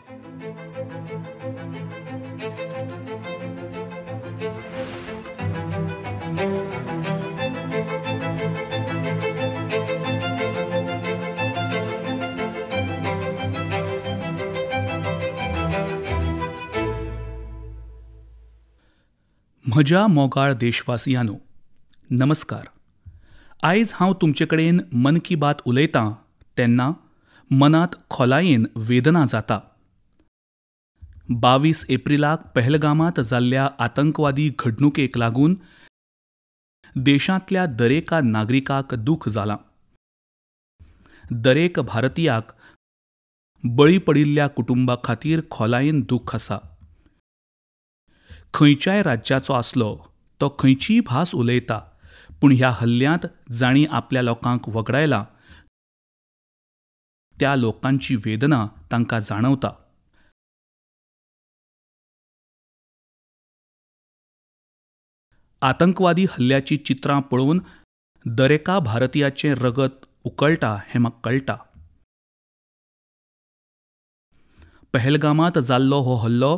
म्हज्या मोगाळ देशवासियांनो, नमस्कार. आयज हांव तुमचे कडेन मन की बात उलयतां तेन्ना मनांत खोलायेन वेदना जाता. 22 एप्रिलाक पहलगामांत जाल्ल्या आतंकवादी घडणुकेक लागून देशांतल्या दरेका नागरिकाक दूख जालां. दरेक भारतीयाक बळी पडिल्ल्या कुटुंबा खातीर खोलायेन दूख आसा. खंयच्याय राज्याचो आसलो तो खंयचीय भास उलयता, पूण ह्या हल्ल्यांत जांणी आपल्या लोकांक वगडायलां त्या लोकांची वेदना तांकां जाणवता. आतंकवादी हल्ल्याची चित्रां पळोवन दरेका भारतीयाचें रगत उकळटा हें म्हाका कळटा. पहलगामांत जाल्लो हो हल्लो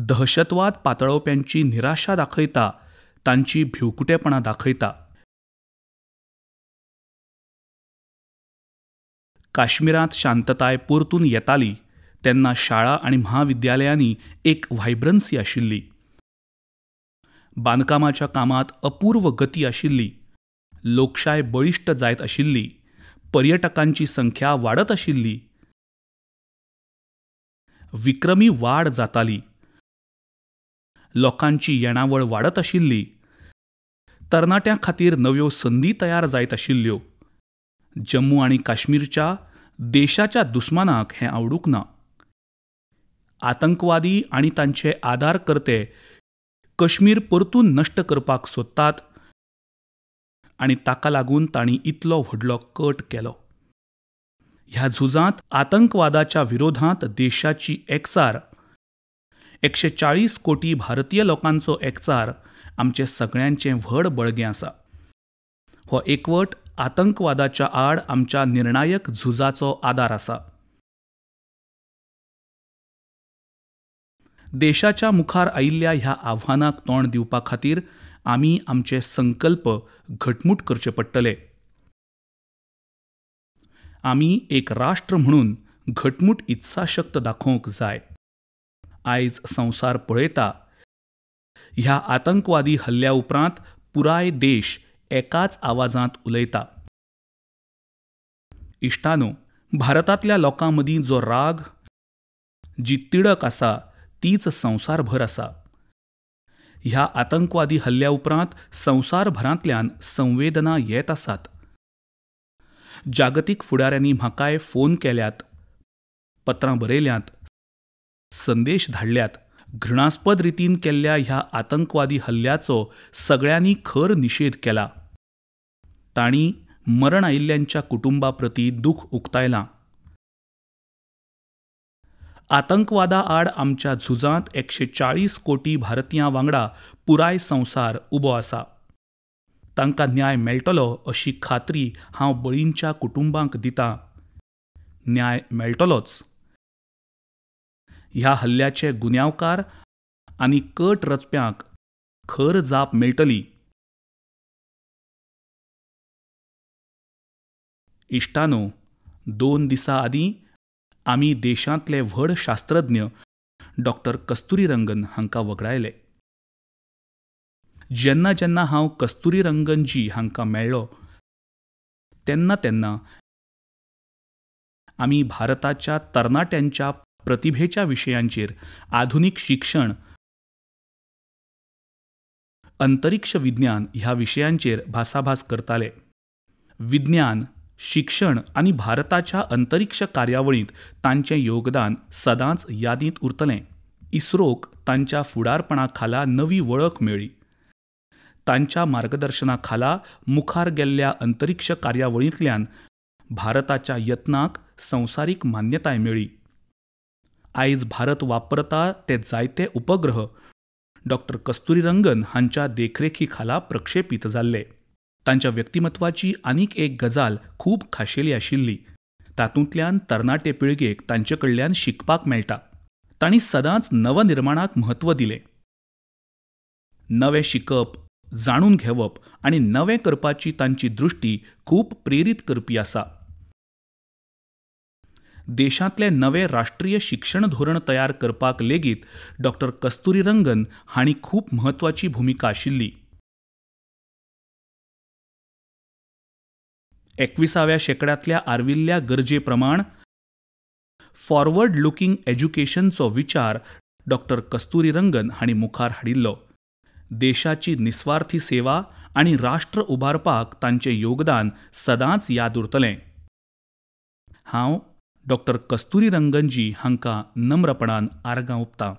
दहशतवाद पातळावप्यांची निराशा दाखयता, तांची भिवकुटेपणां दाखयता. काश्मीरांत शांतताय परतून येताली तेन्ना शाळा आनी म्हाविद्यालयांनी एक व्हायब्रन्सी आशिल्ली. बांदकामाच्या कामांत अपूर्व गती आशिल्ली. लोकशाय बळिश्ट जायत आशिल्ली. पर्यटकांची संख्या वाडत आशिल्ली. विक्रमी वाड जाताली. लोकांची येणावळ वाडत आशिल्ली. तरणाट्यां खातीर नव्यो संदी तयार जायत आशिल्ल्यो. जम्मू आनी काश्मीरच्या देशाच्या दुस्मानाक हें आवडूंक ना. आतंकवादी आनी तांचे आदारकर्ते कश्मीर परतून नश्ट करपाक सोदतात आनी ताका लागून तांणी इतलो व्हडलो कट केलो. ह्या झुजांत आतंकवादाच्या विरोधांत देशाची एकचार, 140 कोटी भारतीय लोकांचो एकचार आमचे सगळ्यांचें व्हड बळगें आसा. हो एकवट आतंकवादाच्या आड आमच्या निर्णायक झुजाचो आदार आसा. देशाच्या मुखार आयिल्ल्या ह्या आव्हानाक तोंड दिवपा खातीर आमी आमचे संकल्प घटमूट करचे पडटले. आमी एक राष्ट्र म्हणून घटमूट इत्साशक्त दाखोवंक जाय. आयज संवसार पळयता, ह्या आतंकवादी हल्ल्या उपरांत पुराय देश एकाच आवाजांत उलयता. इश्टानो, भारतांतल्या लोकां मदीं जो राग, जी तिडक आसा तीच संवसारभर आसा. ह्या आतंकवादी हल्ल्या उपरांत संवसारभरांतल्यान संवेदना येत आसात. जागतीक फुडाऱ्यांनी म्हाकाय फोन केल्यात, पत्रां बरयल्यांत, संदेश धाडल्यात. घृणास्पद रितीन केल्ल्या ह्या आतंकवादी हल्ल्याचो सगळ्यांनी खर निशेध केला. तांणी मरण आयिल्ल्यांच्या कुटुंबां प्रती दूख उक्तायलां. आतंकवादा आड आमच्या झुजांत 140 कोटी भारतीयां वांगडा पुराय संवसार उबो आसा. तांकां न्याय मेळटलो अशी खात्री हांव बळींच्या कुटुंबांक दितां. न्याय मेळटलोच. ह्या हल्ल्याचे गुन्यांवकार आनी कट रचप्यांक खर जाप मेळटली. इश्टानो, 2 दिसां आदीं आमी देशांतले व्हड शास्त्रज्ञ डॉ. कस्तुरीरंगन हांकां वगडायले. जेन्ना जेन्ना हांव कस्तुरीरंगनजी हांकां मेळ्ळो तेन्ना तेन्ना आमी भारताच्या तरणाट्यांच्या प्रतिभेच्या विशयांचेर आधुनीक शिक्षण, अंतरिक्ष विज्ञान ह्या विशयांचेर भासाभास करताले. विज्ञान, शिक्षण आनी भारताच्या अंतरिक्ष कार्यावळींत तांचें योगदान सदांच यादींत उरतलें. इस्रोक तांच्या फुडारपणा खाला नवी वळख मेळ्ळी. तांच्या मार्गदर्शना खाला मुखार गेल्ल्या अंतरिक्ष कार्यावळींतल्यान भारताच्या यत्नाक संवसारीक मान्यताय मेळ्ळी. आयज भारत वापरता ते जायते उपग्रह डॉ. कस्तुरीरंगन हांच्या देखरेखी खाला प्रक्षेपीत जाल्ले. तांच्या व्यक्तिमत्वाची आनीक एक गजाल खूब खाशेली आशिल्ली. तातूंतल्यान तरणाटे पिळगेक तांचे कडल्यान शिकपाक मेळटा. तांणी सदांच नवनिर्माणाक म्हत्व दिलें. नवें शिकप, जाणून घेवप आनी नवें करपाची तांची दृश्टी खूब प्रेरीत करपी आसा. देशांतलें नवें राष्ट्रीय शिक्षण धोरण तयार करपाक लेगीत डॉ. कस्तुरीरंगन हांणी खूब म्हत्वाची भुमिका आशिल्ली. 21व्या शेंकड्यांतल्या आर्विल्ल्या गरजे प्रमाण फॉरवर्ड लुकिंग एज्युकेशनचो विचार डॉ. कस्तुरीरंगन हांणी मुखार हाडिल्लो. देशाची निस्वार्थी सेवा आनी राष्ट्र उबारपाक तांचें योगदान सदांच याद उरतलें. हांव डॉ. कस्तुरीरंगनजी हांकां नम्रपणान आर्गां ओंपतां.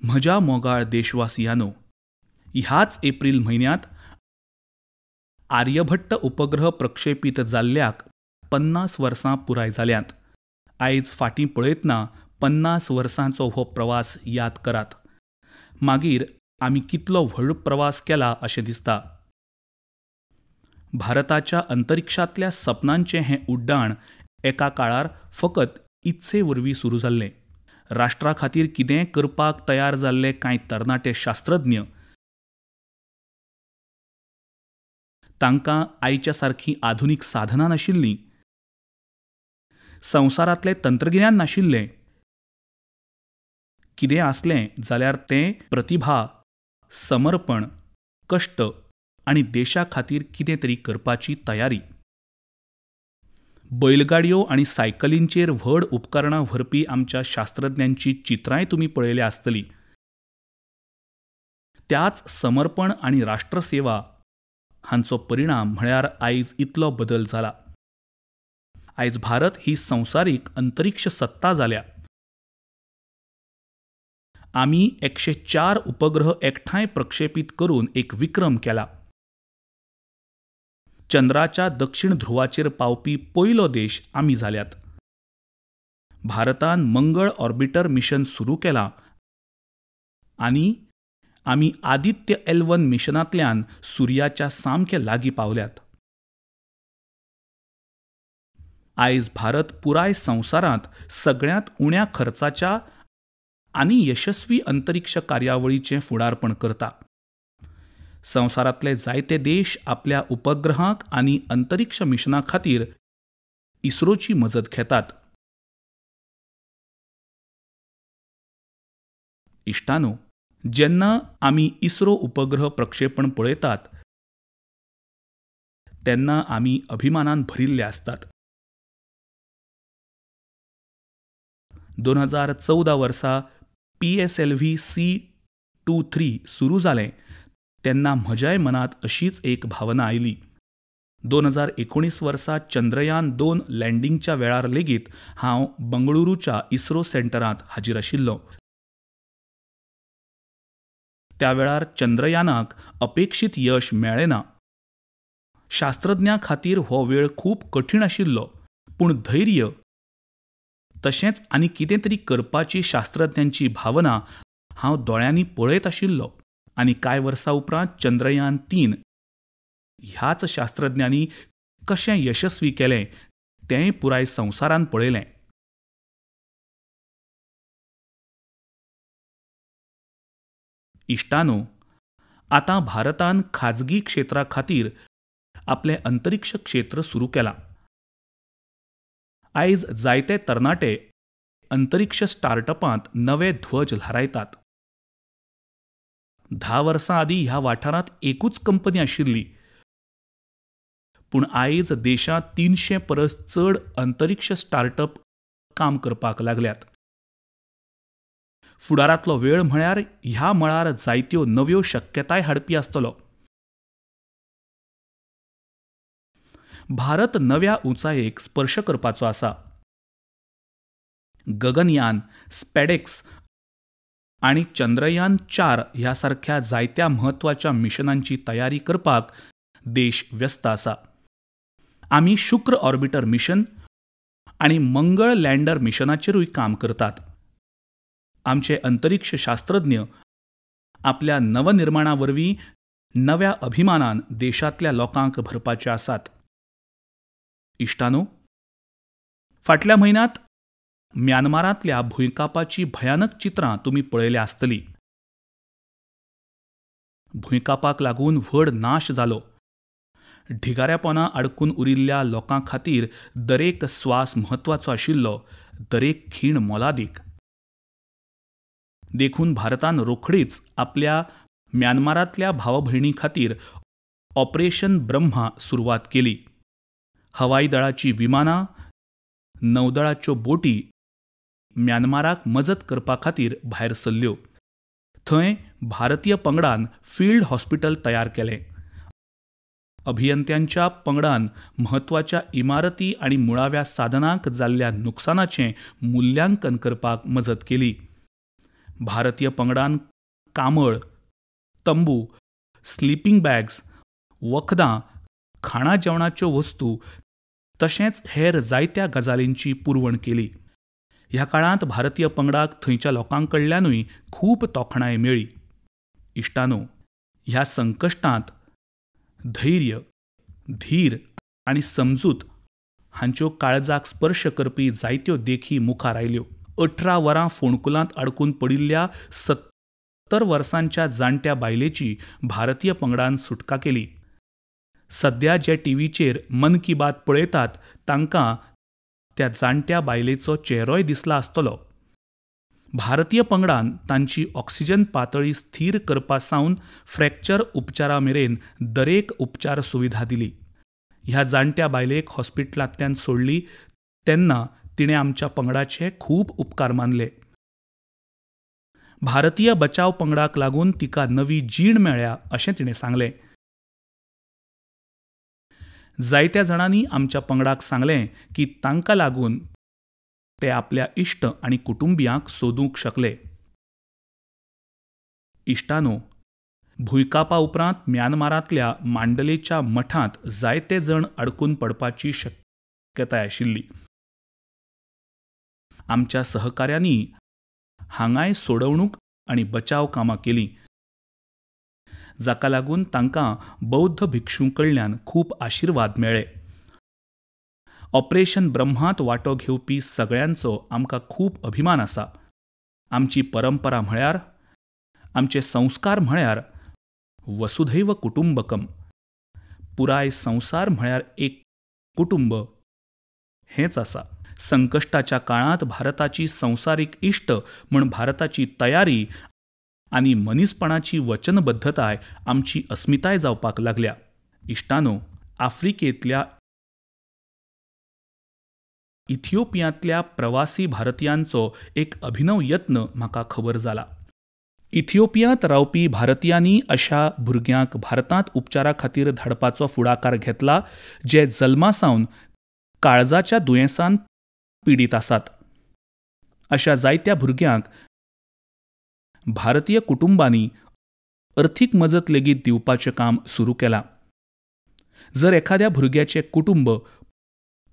म्हज्या मोगाळ देशवासियांनो, ह्याच एप्रील म्हयन्यांत आर्यभट्ट उपग्रह प्रक्षेपीत जाल्ल्याक 50 वर्सां पुराय जाल्यांत. आयज फाटीं पळयतना 50 वर्सांचो हो प्रवास याद करात. मागीर आमी कितलो व्हड प्रवास केला अशें दिसता. भारताच्या अंतरिक्षांतल्या सपनांचें हें उड्डाण एका काळार फकत इत्से वरवीं सुरू जाल्लें. राष्ट्रा खातीर कितेंय करपाक तयार जाल्ले कांय तरणाटे शास्त्रज्ञ तांकां आयच्या सारकीं आधुनीक साधनां नाशिल्लीं, संवसारांतलें तंत्रगिन्यान नाशिल्लें. कितें आसलें जाल्यार तें प्रतिभा, समर्पण, कश्ट आनी देशा खातीर कितें तरी करपाची तयारी. बैलगाडयो आनी सायकलींचेर व्हड उपकरणां व्हरपी आमच्या शास्त्रज्ञांची चित्रांय तुमी पळयल्या आसतलीं. त्याच समर्पण आनी राष्ट्रसेवा हांचो परिणाम म्हळ्यार आयज इतलो बदल जाला. आयज भारत ही संवसारीक अंतरिक्ष सत्ता जाल्या. आमी 104 उपग्रह एकठांय प्रक्षेपीत करून एक विक्रम केला. चंद्राच्या दक्षिण ध्रुवाचेर पावपी पयलो देश आमी जाल्यात. भारतान मंगळ ऑर्बिटर मिशन सुरू केलां आनी आमी आदित्य L1 मिशनांतल्यान सुर्याच्या सामके लागीं पावल्यात. आयज भारत पुराय संवसारांत सगळ्यांत उण्या खर्चाच्या आनी यशस्वी अंतरिक्ष कार्यावळीचें फुडारपण करता. संवसारांतले जायते देश आपल्या उपग्रहांक आनी अंतरिक्ष मिशनां खातीर इस्रोची मजत घेतात. इश्टानो, जेन्ना आमी इस्रो उपग्रह प्रक्षेपण पळयतात तेन्ना आमी अभिमानान भरिल्ले आसतात. 2014 वर्सा PSLV C-23 सुरू जालें तेन्ना म्हज्याय मनांत अशीच एक भावना आयली. 2019 वर्सा चंद्रयान-2 लँडिंगच्या वेळार लेगीत हांव बंगळुरूच्या इस्रो सेंटरांत हाजीर आशिल्लों. त्या वेळार चंद्रयानाक अपेक्षीत यश मेळ्ळें ना. शास्त्रज्ञां खातीर हो वेळ खूब कठीण आशिल्लो, पूण धैर्य तशेंच आनी कितें तरी करपाची शास्त्रज्ञांची भावना हांव दोळ्यांनी पळयत आशिल्लों. आनी कांय वर्सां उपरांत चंद्रयान-3 ह्याच शास्त्रज्ञांनी कशें यशस्वी केलें तेंय पुराय संवसारान पळयलें. इश्टानो, आतां भारतान खाजगी क्षेत्रा खातीर आपलें अंतरिक्ष क्षेत्र सुरू केलां. आयज जायते तरणाटे अंतरिक्ष स्टार्टअपांत नवे ध्वज ल्हारायतात. 10 वर्सां आदीं ह्या वाठारांत एकूच कंपनी आशिल्ली, पूण आयज देशांत 300 परस चड अंतरिक्ष स्टार्टअप काम करपाक लागल्यात. फुडारांतलो वेळ म्हळ्यार ह्या मळार जायत्यो नव्यो शक्यताय हाडपी आसतलो. भारत नव्या उंचायेक स्पर्श करपाचो आसा. गगनयान, स्पॅडेक्स आनी चंद्रयान-4 ह्या सारख्या जायत्या म्हत्वाच्या मिशनांची तयारी करपाक देश व्यस्त आसा. आमी शुक्र ऑर्बिटर मिशन आनी मंगळ लँडर मिशनाचेरूय काम करतात. आमचे अंतरिक्ष शास्त्रज्ञ आपल्या नवनिर्माणा वरवीं नव्या अभिमानान देशांतल्या लोकांक भरपाचे आसात. इश्टानो, फाटल्या म्हयन्यांत म्यानमारांतल्या भुंयकापाची भयानक चित्रां तुमी पळयल्या आसतलीं. भुंयकापाक लागून व्हड नाश जालो. ढिगाऱ्यापोंदा अडकून उरिल्ल्या लोकां खातीर दरेक स्वास म्हत्वाचो आशिल्लो, दरेक खीण मोलादीक. देखून भारतान रोखडीच आपल्या म्यानमारांतल्या भाव भयणीं खातीर ऑपरेशन ब्रह्मा सुरवात केली. हवाई दळाची विमानां, नौदळाच्यो बोटी म्यानमाराक मजत करपा खातीर भायर सरल्यो. थंय भारतीय पंगडान फील्ड हॉस्पिटल तयार केलें. अभियंत्यांच्या पंगडान म्हत्वाच्या इमारती आनी मुळाव्या साधनांक जाल्ल्या नुकसानाचें मुल्यांकन करपाक मजत केली. भारतीय पंगडान कांबळ, तंबू, स्लिपींग बॅग्स, वखदां, खाणा जेवणाच्यो वस्तू तशेंच हेर जायत्या गजालींची पुरवण केली. ह्या काळांत भारतीय पंगडाक थंयच्या लोकांकडल्यानूय खूब तोखणाय मेळ्ळी. इश्टानो, ह्या संकश्टांत धैर्य, धीर आनी समजूत हांच्यो काळजाक स्पर्श करपी जायत्यो देखी मुखार आयल्यो. 18 वरां फोंडकुलांत अडकून पडिल्ल्या 70 वर्सांच्या जाणट्या बायलेची भारतीय पंगडान सुटका केली. सध्या जे टीव्हीचेर मन की बात पळयतात तांकां त्या जाणट्या बायलेचो चेहरोय दिसला आसतलो. भारतीय पंगडान तांची ऑक्सिजन पातळी स्थिर करपा सावन फ्रॅक्चर उपचारा मेरेन दरेक उपचार सुविधा दिली. ह्या जाणट्या बायलेक हॉस्पिटलांतल्यान सोडली तेन्ना तिणें आमच्या पंगडाचे खूब उपकार मानले. भारतीय बचाव पंगडाक लागून तिका नवी जीण मेळ्ळ्या अशें तिणें सांगलें. जायत्या जाणांनी आमच्या पंगडाक सांगलें की तांकां लागून ते आपल्या इश्ट आनी कुटुंबियांक सोदूंक शकले. इश्टानो, भुंयकापा उपरांत म्यानमारांतल्या मांडलेच्या मठांत जायते जण अडकून पडपाची शक्यताय आशिल्ली. आमच्या सहकाऱ्यांनी हांगाय सोडवणूक आनी बचाव कामां केलीं, जाका लागून तांकां बौध्द भिक्षूंकडल्यान खूब आशिर्वाद मेळ्ळे. ऑपरेशन ब्रह्मांत वांटो घेवपी सगळ्यांचो आमकां खूब अभिमान आसा. आमची परंपरा म्हळ्यार, आमचे संस्कार म्हळ्यार वसुधैव कुटुंबकम, पुराय संवसार म्हळ्यार एक कुटुंब हेंच आसा. संकश्टाच्या काळांत भारताची संवसारीक इश्ट म्हूण भारताची तयारी आनी मनीसपणाची वचनबद्धताय आमची अस्मिताय जावपाक लागल्या. इश्टानो, आफ्रिकेंतल्या इथिओपियांतल्या प्रवासी भारतीयांचो एक अभिनव यत्न म्हाका खबर जाला. इथिओपियांत रावपी भारतीयांनी अशा भुरग्यांक भारतांत उपचारा खातीर धाडपाचो फुडाकार घेतला जे जल्मासावन काळजाच्या दुयेंसान पिडीत आसात. अशा जायत्या भुरग्यांक भारतीय कुटुंबांनी अर्थीक मजत लेगीत दिवपाचें काम सुरू केलां. जर एखाद्या भुरग्याचें कुटुंब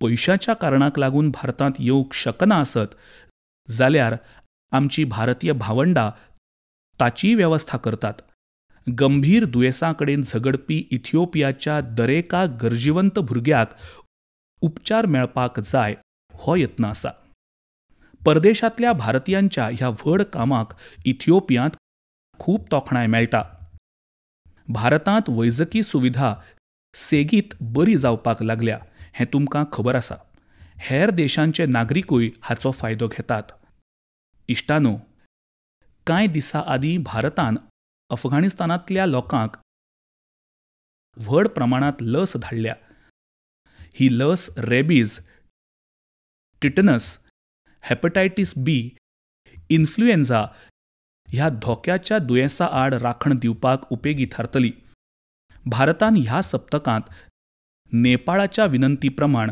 पयशांच्या कारणाक लागून भारतांत येवंक शकना आसत जाल्यार आमची भारतीय भावंडां ताचीय वेवस्था करतात. गंभीर दुयेंसां कडेन झगडपी इथिओपियाच्या दरेका गरजेवंत भुरग्याक उपचार मेळपाक जाय हो यत्न आसा. परदेशांतल्या भारतीयांच्या ह्या व्हड कामाक इथिओपियांत खूब तोखणाय मेळटा. भारतांत वैजकी सुविधा सेगीत बरी जावपाक लागल्या हें तुमकां खबर आसा. हेर देशांचे नागरिकूय हाचो फायदो घेतात. इश्टानो, कांय दिसां आदीं भारतान अफगाणिस्तानांतल्या लोकांक व्हड प्रमाणांत लस धाडल्या. ही लस रेबीज, टिटनस, हेपटायटीस बी, इन्फ्लुएन्झा ह्या धोक्याच्या दुयेंसां आड राखण दिवपाक उपेगी थारतली. भारतान ह्या सप्तकांत नेपाळाच्या विनंती प्रमाण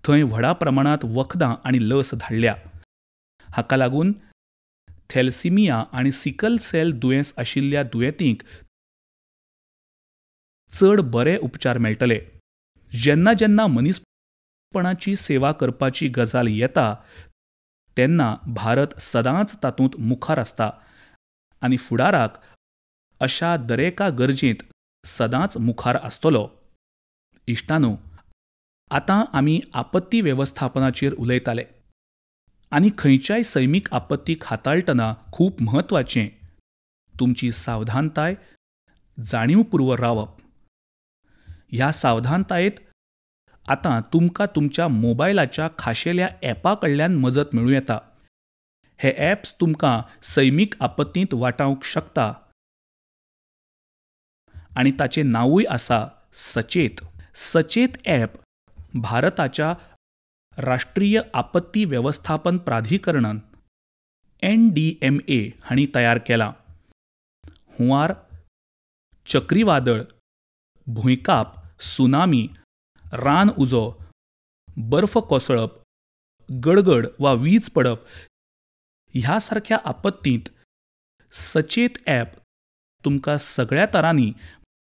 थंय व्हडा प्रमाणांत वखदां आनी लस धाडल्या. हाका लागून थॅलसिमिया आनी सिकल सेल दुयेंस आशिल्ल्या दुयेंतींक चड बरे उपचार मेळटले. जेन्ना जेन्ना मनीसपणाची सेवा करपाची गजाल येता तेन्ना भारत सदांच तातूंत मुखार आसता आनी फुडाराक अशा दरेका गरजेंत सदांच मुखार आसतलो. इश्टानो, आतां आमी आपत्ती वेवस्थापनाचेर उलयताले. आनी खंयच्याय सैमीक आपत्तीक हाताळटना खूब म्हत्वाचें तुमची सावधानताय जाणीवपूर्वक रावप. ह्या सावधानतायेंत आतां तुमकां तुमच्या मोबायलाच्या खाशेल्या ॲपा कडल्यान मजत मेळूं येता. हे ॲप्स तुमकां सैमीक आपत्तींत वाटावंक शकता आनी ताचें नांवूय आसा सचेत. सचेत ॲप भारताच्या राष्ट्रीय आपत्ती वेवस्थापन प्राधिकरणान NDMA हांणी तयार केलां. हुंवार, चक्रीवादळ, भुंयकाप, सुनामी, रान उजो, बर्फ कोसळप, गडगड वा वीज पडप ह्या सारक्या आपत्तींत सचेत ॲप तुमकां सगळ्या तरांनी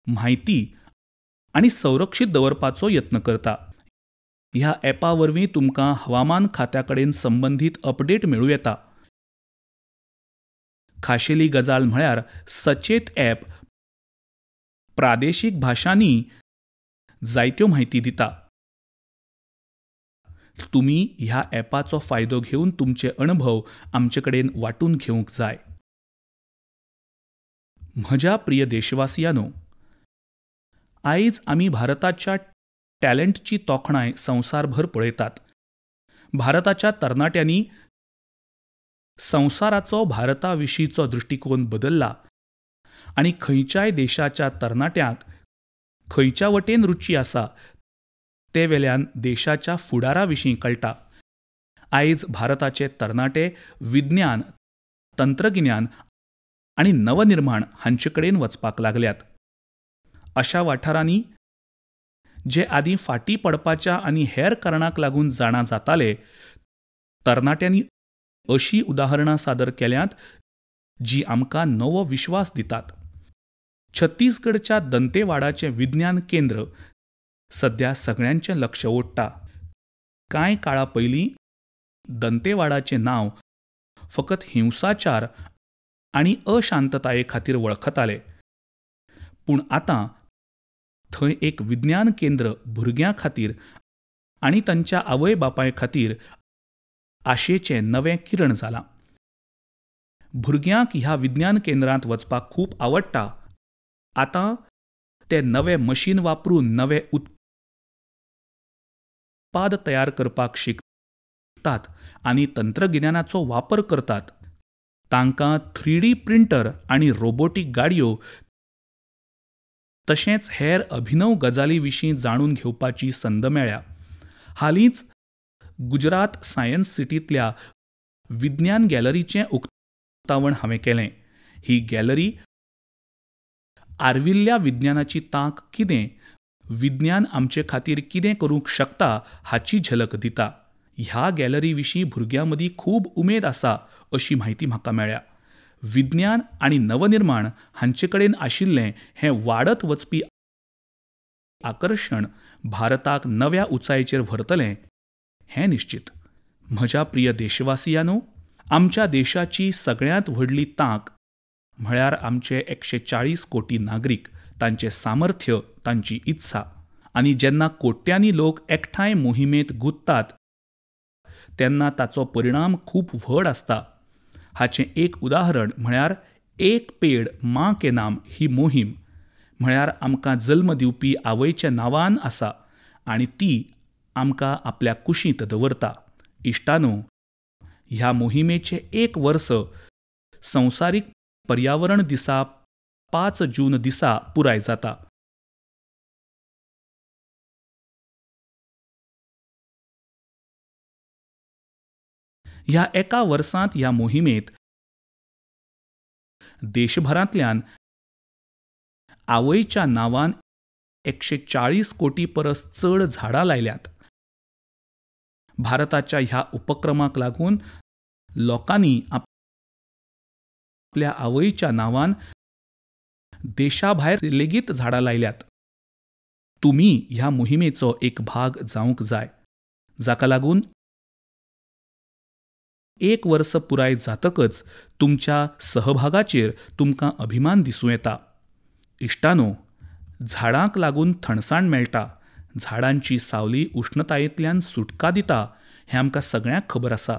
म्हायती आनी संरक्षीत दवरपाचो यत्न करता. ह्या ॲपा वरवीं तुमकां हवामान खात्या कडेन संबंदीत अपडेट मेळूं येता. खाशेली गजाल म्हळ्यार सचेत ॲप प्रादेशीक भाशांनी जायत्यो म्हायती दिता. तुमी ह्या ॲपाचो फायदो घेवन तुमचे अणभव आमचे कडेन वांटून घेवंक जाय. म्हज्या प्रिय देशवासियांनो, आयज आमी भारताच्या टॅलंटची तोखणाय संवसारभर पळयतात. भारताच्या तरणाट्यांनी संवसाराचो भारताविशींचो दृश्टिकोन बदल्ला आनी खंयच्याय देशाच्या तरणाट्यांक खंयच्या वटेन रुची आसा ते वेल्यान देशाच्या फुडारा विशीं कळटा. आयज भारताचे तरणाटे विज्ञान, तंत्रगिन्यान आनी नवनिर्माण हांचे कडेन वचपाक लागल्यात. अशा वाठारांनी जे आदीं फाटीं पडपाच्या आनी हेर कारणांक लागून जाणा जाताले, तरणाट्यांनी अशीं उदाहरणां सादर केल्यांत जीं आमकां नवो विश्वास दितात. छत्तीसगडच्या दंतेवाडाचें विज्ञान केंद्र सध्या सगळ्यांचें लक्ष ओडटा. कांय काळा पयलीं दंतेवाडाचें नांव फकत हिंसाचार आनी अशांतताये खातीर वळखताले. पूण आतां थंय एक विज्ञान केंद्र भुरग्यां खातीर आनी तांच्या आवय बापाय खातीर आशेचें नवें किरण जालां. भुरग्यांक ह्या विज्ञान केंद्रांत वचपाक खूब आवडटा. आतां ते नवें मशीन वापरून नवे उत्पाद तयार करपाक शिकतात आनी तंत्रगिन्यानाचो वापर करतात. तांकां 3D प्रिंटर आनी रोबोटीक गाडयो तशेंच हेर अभिनव गजाली विशीं जाणून घेवपाची संद मेळ्ळ्या. हालींच गुजरात सायन्स सिटींतल्या विज्ञान गॅलरीचें उक्तावण हांवें केलें. ही गॅलरी आर्विल्ल्या विज्ञानाची तांक कितें, विज्ञान आमचे खातीर कितें करूंक शकता हाची झलक दिता. ह्या गॅलरी विशीं भुरग्यां मदीं खूब उमेद आसा अशी म्हायती म्हाका मेळ्ळ्या. विज्ञान आनी नवनिर्माण हांचे कडेन आशिल्लें हें वाडत वचपी आकर्शण भारताक नव्या उंचायेचेर व्हरतलें हें निश्चीत. म्हज्या प्रिय देशवासियांनो, आमच्या देशाची सगळ्यांत व्हडली तांक म्हळ्यार आमचे 140 कोटी नागरीक, तांचें सामर्थ्य, तांची इत्सा. आनी जेन्ना कोट्यांनी लोक एकठांय मोहिमेंत गुंततात तेन्ना ताचो परिणाम खूब व्हड आसता. हाचें एक उदाहरण म्हळ्यार एक पेड़ माँ के नाम ही मोहीम. म्हळ्यार आमकां जल्म दिवपी आवयच्या नांवान आसा आनी ती आमकां आपल्या कुशींत दवरता. इश्टानो, ह्या मोहिमेचें 1 वर्स संवसारीक पर्यावरण दिसा 5 जून दिसा पुराय जाता. ह्या एका वर्सांत ह्या मोहिमेंत देशभरांतल्यान आवयच्या नांवान 140 कोटी परस चड झाडां लायल्यात. भारताच्या ह्या उपक्रमाक लागून लोकांनी आपल्या आवयच्या नांवान देशाभायर लेगीत झाडां लायल्यात. तुमी ह्या मोहिमेचो एक भाग जावंक जाय, जाका लागून 1 वर्स पुराय जातकच तुमच्या सहभागाचेर तुमकां अभिमान दिसूं येता. इश्टानो, झाडांक लागून थंडसाण मेळटा, झाडांची सावली उश्णतायेंतल्यान सुटका दिता हें आमकां सगळ्यांक खबर आसा.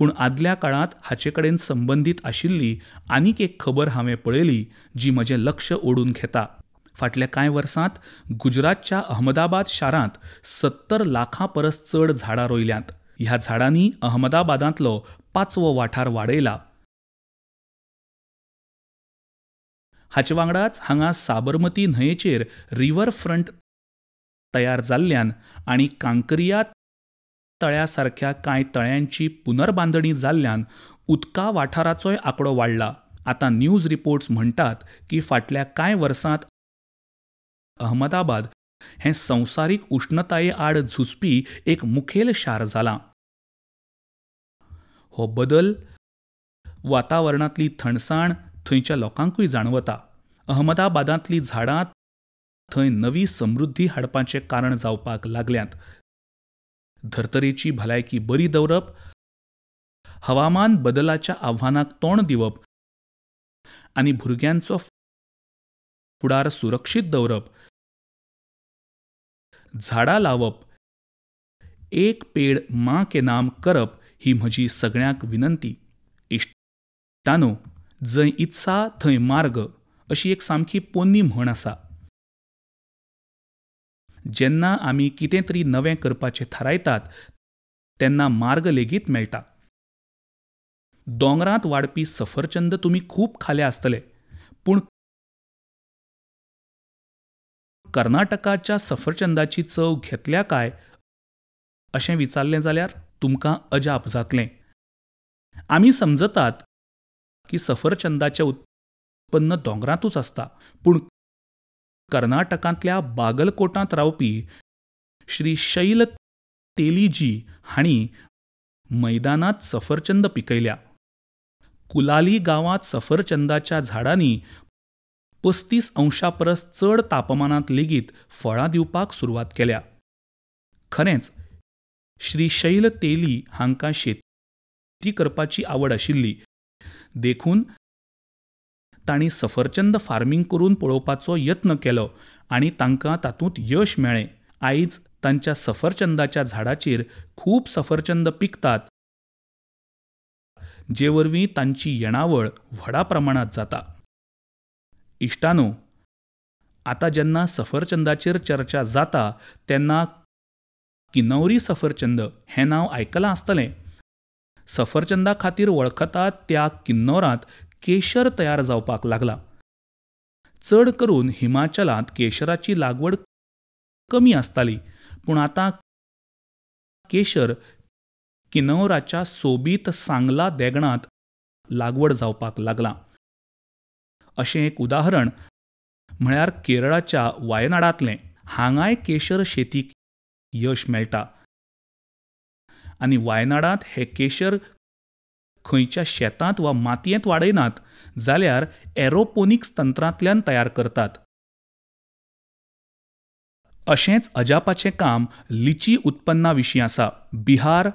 पूण आदल्या काळांत हाचे कडेन संबंदीत आशिल्ली आनीक एक खबर हांवें पळयली जी म्हजें लक्ष ओडून घेता. फाटल्या कांय वर्सांत गुजरातच्या अहमदाबाद शारांत 70 लाखां परस चड झाडां रोयल्यांत. ह्या झाडांनी अहमदाबादांतलो 5वो वाठार वाडयला. हाचे वांगडाच हांगा साबरमती न्हंयेचेर रिव्हरफ्रंट तयार जाल्ल्यान आनी कांकरिया तळ्या सारक्या कांय तळ्यांची पुनर्बांदणी जाल्ल्यान उदका वाठाराचोय आंकडो वाडला. आतां न्यूज रिपोर्ट्स म्हणटात की फाटल्या कांय वर्सांत अहमदाबाद हें संवसारीक उश्णताये आड झुजपी एक मुखेल शार जालां. हो बदल वातावरणांतली थंडसाण थंयच्या लोकांकूय जाणवता. अहमदाबादांतलीं झाडां थंय नवी समृद्धी हाडपाचें कारण जावपाक लागल्यांत. धर्तरेची भलायकी बरी दवरप, हवामान बदलाच्या आव्हानाक तोंड दिवप आनी भुरग्यांचो फुडार सुरक्षीत दवरप. झाडां लावप, एक पेड़ मां के नाम करप ही म्हजी सगळ्यांक विनंती. इश्टानो, जंय इत्सा थंय मार्ग अशी एक सामकी पोन्नी म्हण आसा. जेन्ना आमी कितें तरी नवें करपाचें थारायतात तेन्ना मार्ग लेगीत मेळटा. दोंगरांत वाडपी सफरचंद तुमी खूब खाले आसतले, पूण कर्नाटकाच्या सफरचंदाची चव घेतल्या काय अशें विचारलें जाल्यार तुमकां अजाप जातलें. आमी समजतात की सफरचंदाचें उत्पन्न दोंगरांतूच आसता, पूण कर्नाटकांतल्या बागलकोटांत रावपी श्री शैल तेलीजी हांणी मैदानांत सफरचंद पिकयल्या. कुलाली गांवांत सफरचंदाच्या झाडांनी 35 अंशां परस चड तापमानांत लेगीत फळां दिवपाक सुरवात केल्या. खरेंच श्री शैल तेली हांकां शेती करपाची आवड आशिल्ली, देखून तांणी सफरचंद फार्मिंग करून पळोवपाचो यत्न केलो आनी तांकां तातूंत यश मेळ्ळें. आयज तांच्या सफरचंदाच्या झाडाचेर खूब सफरचंद पिकतात, जे वरवीं तांची येणावळ व्हडा प्रमाणांत जाता. इश्टानो, आतां जेन्ना सफरचंदाचेर चर्चा जाता तेन्ना किन्नौरी सफरचंद हें नांव आयकलां आसतलें. सफरचंदा खातीर वळखतात त्या किन्नौरांत केशर तयार जावपाक लागला. चड करून हिमाचलांत केशराची लागवड कमी आसताली, पूण आतां केशर किन्नौराच्या सोबीत सांगला देगणांत लागवड जावपाक लागला. अशें एक उदाहरण म्हळ्यार केरळाच्या वायनाडांतलें. हांगाय केशर शेतीक यश मेळटा. आनी वायनाडांत हें केशर खंयच्या शेतांत वा मातयेंत वाडयनात, जाल्यार एरोपोनिक्स तंत्रांतल्यान तयार करतात. अशेंच अजापाचें काम लिची उत्पन्ना विशीं आसा. बिहार,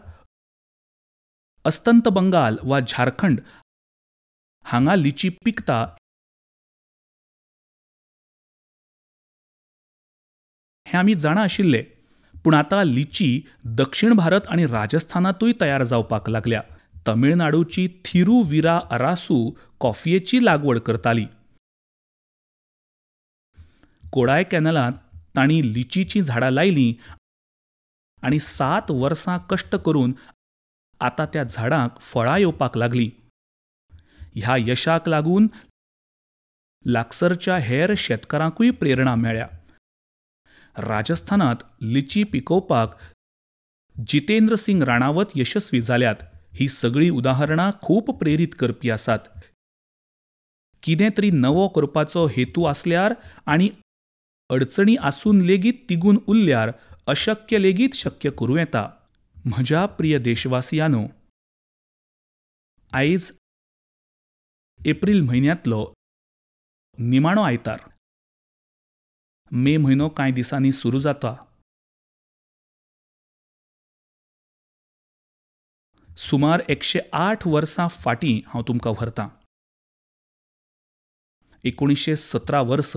अस्तंत बंगाल वा झारखंड हांगा लिची पिकता हें आमी जाणा आशिल्ले, पूण आतां लिची दक्षिण भारत आनी राजस्थानांतूय तयार जावपाक लागल्या. तमिळनाडूची थिरुविरा अरासू कॉफयेची लागवड करताली. कोडाय कॅनलांत तांणी लिचीचीं झाडां लायलीं आनी 7 वर्सां कश्ट करून आतां त्या झाडांक फळां येवपाक लागलीं. ह्या यशाक लागून लागसरच्या हेर शेतकारांकूय प्रेरणा मेळ्ळ्या. राजस्थानांत लिची पिकोवपाक जितेंद्र सिंग राणावत यशस्वी जाल्यात. ही सगळीं उदाहरणां खूब प्रेरीत करपी आसात. कितें तरी नवो करपाचो हेतू आसल्यार आनी अडचणी आसून लेगीत तिगून उरल्यार अशक्य लेगीत शक्य करूं येता. म्हज्या प्रिय देशवासियांनो, आयज एप्रील म्हयन्यांतलो निमाणो आयतार. मे म्हयनो कांय दिसांनी सुरू जाता. सुमार 108 वर्सां फाटीं हांव तुमकां व्हरतां. 1917 वर्स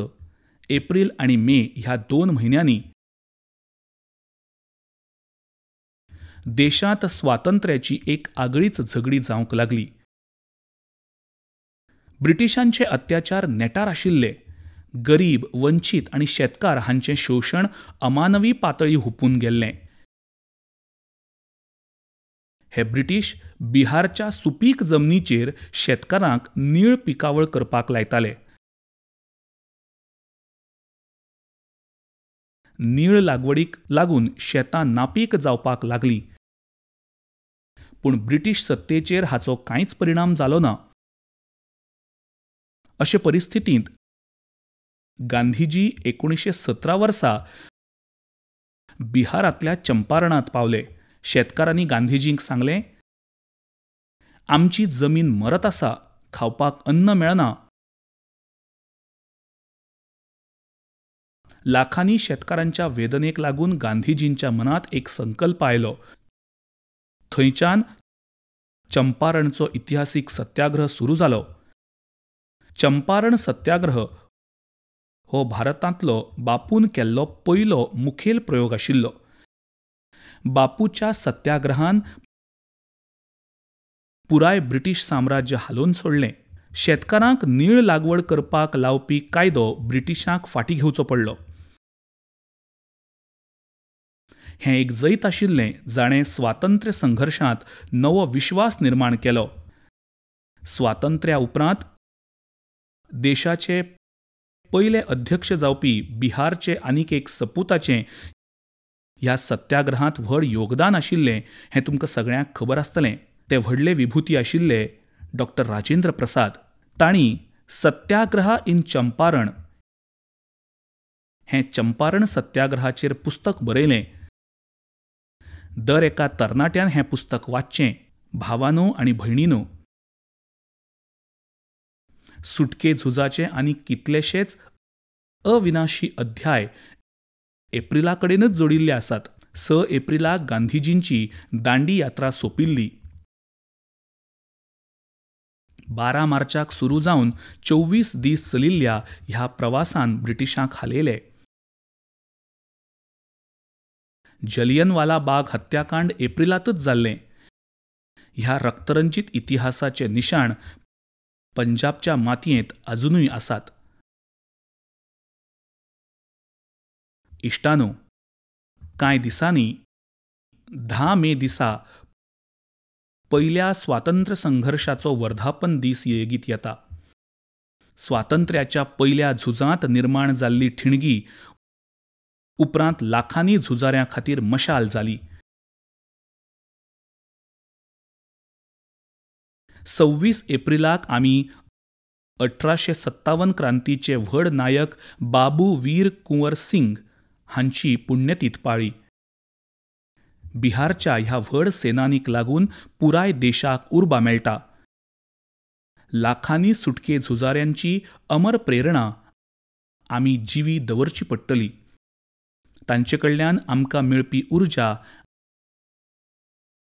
एप्रील आनी मे ह्या 2 म्हयन्यांनी देशांत स्वातंत्र्याची एक आगळीच झगडी जावंक लागली. ब्रिटिशांचे अत्याचार नेटार आशिल्ले. गरीब, वंचीत आनी शेतकार हांचें शोशण अमानवी पातळी हुपून गेल्लें. हे ब्रिटीश बिहारच्या सुपीक जमनीचेर शेतकारांक नीळ पिकावळ करपाक लायताले. नीळ लागवडीक लागून शेतां नापीक जावपाक लागलीं. पूण ब्रिटीश सत्तेचेर हाचो कांयच परिणाम जालो ना. अशे परिस्थितींत गांधीजी 1917 वर्सा बिहारांतल्या चंपारणांत पावले. शेतकारांनी गांधीजींक सांगलें, आमची जमीन मरत आसा, खावपाक अन्न मेळना. लाखांनी शेतकारांच्या वेदनेक लागून गांधीजींच्या मनांत एक संकल्प आयलो. थंयच्यान चंपारणचो इतिहासीक सत्याग्रह सुरू जालो. चंपारण सत्याग्रह हो भारतांतलो बापून केल्लो पयलो मुखेल प्रयोग आशिल्लो. बापूच्या सत्याग्रहान पुराय ब्रिटीश साम्राज्य हालोवन सोडलें. शेतकारांक नीळ लागवड करपाक लावपी कायदो ब्रिटिशांक फाटीं घेवचो पडलो. हें एक जैत आशिल्लें जाणें स्वातंत्र्य संघर्शांत नवो विश्वास निर्माण केलो. स्वातंत्र्या उपरांत देशाचे पयले अध्यक्ष जावपी बिहारचे आनीक एक सपुताचें ह्या सत्याग्रहांत व्हड योगदान आशिल्लें हें तुमकां सगळ्यांक खबर आसतलें. ते व्हडले विभुती आशिल्ले डॉ. राजेंद्र प्रसाद. तांणी सत्याग्रह इन चंपारण हें चंपारण सत्याग्रहाचेर पुस्तक बरयलें. दर एका तरणाट्यान हें पुस्तक वाचचें. भावांनो आनी भयणींनो, सुटके झुजाचे आनी कितलेशेच अविनाशी अध्याय एप्रिलाकडेनच जोडिल्ले आसात. 6 एप्रिलाक गांधीजींची दांडी यात्रा सोंपिल्ली. 12 मार्चाक सुरू जावन 24 दीस चलिल्ल्या ह्या प्रवासान ब्रिटिशांक हालयले. जलियनवाला बाग हत्याकांड एप्रिलांतच जाल्लें. ह्या रक्तरंजीत इतिहासाचे निशाण पंजाबच्या मातयेंत अजूनय आसात. इश्टानो, कांय दिसांनी 10 मे दिसा पयल्या स्वातंत्र्य संघर्षाचो वर्धापन दीस येगीत येता. स्वातंत्र्याच्या पयल्या झुजांत निर्माण जाल्ली ठिणगी उपरांत लाखांनी झुजाऱ्यां खातीर मशाल जाली. 26 एप्रिलाक आमी 1857 क्रांतीचे व्हड नायक बाबू वीर कुंवर सिंग हांची पुण्यतीथ पाळी. बिहारच्या ह्या व्हड सेनानीक लागून पुराय देशाक उर्बा मेळटा. लाखांनी सुटके झुजाऱ्यांची अमर प्रेरणा आमी जिवी दवरची पडटली. तांचे कडल्यान आमकां मेळपी उर्जा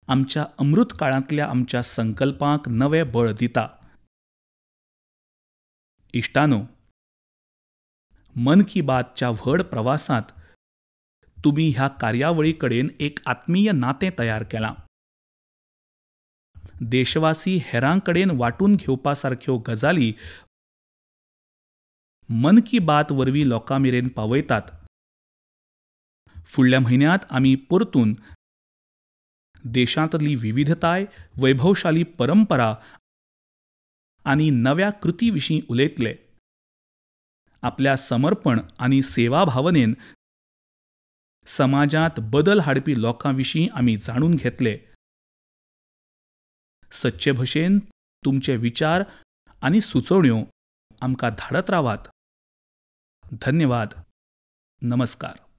आमच्या अमृत काळांतल्या आमच्या संकल्पांक नवें बळ दिता. इश्टानो, मन की बातच्या व्हड प्रवासांत तुमी ह्या कार्यावळी कडेन एक आत्मीय नातें तयार केलां. देशवासी हेरां कडेन वांटून घेवपा सारक्यो गजाली मन की बात वरवीं लोकां मेरेन पावयतात. फुडल्या म्हयन्यांत आमी परतून देशांतली विविधताय, वैभवशाली परंपरा आनी नव्या कृती विशीं उलयतले. आपल्या समर्पण आनी सेवा भावनेन समाजांत बदल हाडपी लोकां विशीं आमी जाणून घेतले. सच्चे भशेन तुमचे विचार आनी सुचोवण्यो आमकां धाडत रावात. धन्यवाद. नमस्कार.